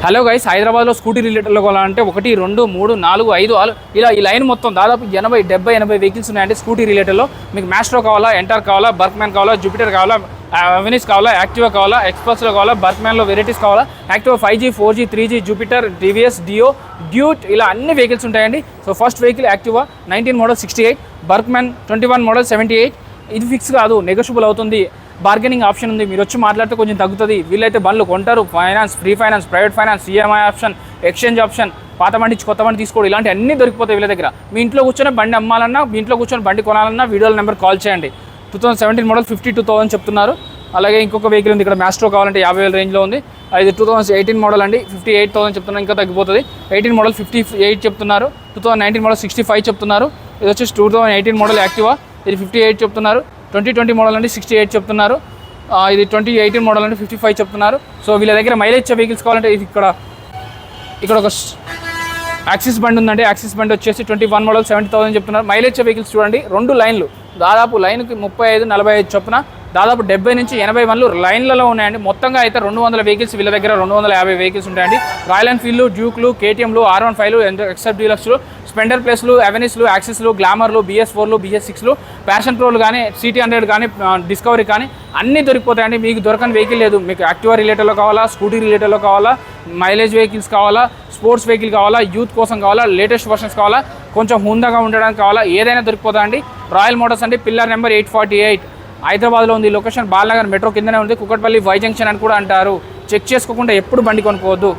Hello guys, హైదరాబాద్లో scooty రిలేటెడ్లో కొనాలంటే 1, 2, 3, 4, 5, 6 ఇలా ఈ లైన్ మొత్తం దాదాపు 80 వెహికల్స్ ఉన్నాయండి. స్కూటీ రిలేటెడ్లో మీకు మ్యాస్ట్రో కావాలా, ఎంటర్ కావాలా, బర్క్మ్యాన్ కావాలా, జూపిటర్ కావాలా, అవెనిస్ కావాలా, యాక్టివా కావాలా, ఎక్స్ప్రెస్లో కావాలా, బర్క్మ్యాన్లో వెరైటీస్ కావాలా, Activa 5G, 4G, 3G, Jupiter, TVS, Dio, duet ఇలా అన్ని వెహికల్స్ ఉంటాయండి. So first vehicle Activa 19 model 68, Burgman 21 model 78. ఇది ఫిక్స్ కాదు, నెగోషియబుల్ అవుతుంది. బార్గెనింగ్ ఆప్షన్ ఉంది, మీరు వచ్చి మాట్లాడితే కొంచెం తగ్గుతుంది. వీళ్ళైతే బండ్లు కొంటారు, finance, free finance, private finance, EMI option, exchange option, పాత బండి ఇచ్చి కొత్త బండి తీసుకోవడం ఇలాంటి అన్నీ దొరికిపోతాయి వీళ్ళ దగ్గర. మీ ఇంట్లో కూర్చొని బండి అమ్మాలన్నా, మీ ఇంట్లో కూర్చొని బండి కొనాలన్నా వీడియోల నెంబర్ కాల్ చేయండి. 2017 మోడల్ 52,000 చెప్తున్నారు. అలాగే ఇంకొక వెహికల్ ఉంది ఇక్కడ, మ్యాస్ట్రో కావాలంటే 50,000 రేంజ్లో ఉంది. ఇది 2018 మోడల్ అండి, 58,000 చెప్తున్నారు, ఇంకా తగ్గిపోతుంది. 18 మోడల్ 58 చెప్తున్నారు. 2019 మోడల్ 65 చెప్తున్నారు. ఇది వచ్చేసి 2018 మోడల్ యాక్టివా, ఇది 58 చెప్తున్నారు. 2020 మోడల్ అండి 68 చెప్తున్నారు. ఇది 2018 మోడల్ అంటే 55 చెప్తున్నారు. సో వీళ్ళ దగ్గర మైలేజ్ ఇచ్చే వెహికల్స్ కావాలంటే ఇది ఇక్కడ ఒక యాక్సిస్ బండి ఉందండి. యాక్సిస్ బండి వచ్చేసి 21 మోడల్ 70,000 చెప్తున్నారు. మైలేజ్ ఇచ్చే వెహికల్స్ చూడండి, 2 లైన్లు దాదాపు లైన్కి 35-45 చొప్పున దాదాపు 70 నుంచి 80 బండ్లు లైన్లలో ఉన్నాయండి. మొత్తంగా అయితే 200 వెహికల్స్ వీళ్ళ దగ్గర 250 వెహికల్స్ ఉంటాయండి. రాయల్ ఎన్ఫీల్డ్లు, డ్యూక్లు, కేటీఎంలు, R15లు, ఎక్సెప్ట్ డీలక్స్లు, స్ప్లెండర్ ప్లస్లు, అవెనిస్లు, యాక్సెస్లు, గ్లామర్లు, BS4లు, BS6లు, ప్యాషన్ ప్రోలు కానీ, CT100 కానీ, డిస్కవరీ కానీ అన్నీ దొరికిపోతాయండి. మీకు దొరకని వెహికల్ లేదు. మీకు యాక్టివా రిలేటెడ్లో కావాలా, స్కూటీ రిలేటెడ్లో కావాలా, మైలేజ్ వెహికల్స్ కావాలా, స్పోర్ట్స్ వెహికల్ కావాలా, యూత్ కోసం కావాలా, లేటెస్ట్ వర్షన్స్ కావాలా, కొంచెం హుందాగా ఉండడానికి కావాలా, ఏదైనా దొరికిపోతా అండి. రాయల్ మోటార్స్ అండి, పిల్లర్ నెంబర్ 848 హైదరాబాద్లో ఉంది. లొకేషన్ బాలనగర్ మెట్రో కిందనే ఉంది. కుకట్పల్లి వై జంక్షన్ అని కూడా అంటారు. చెక్ చేసుకోకుండా ఎప్పుడు బండి కొనుక్కోవద్దు.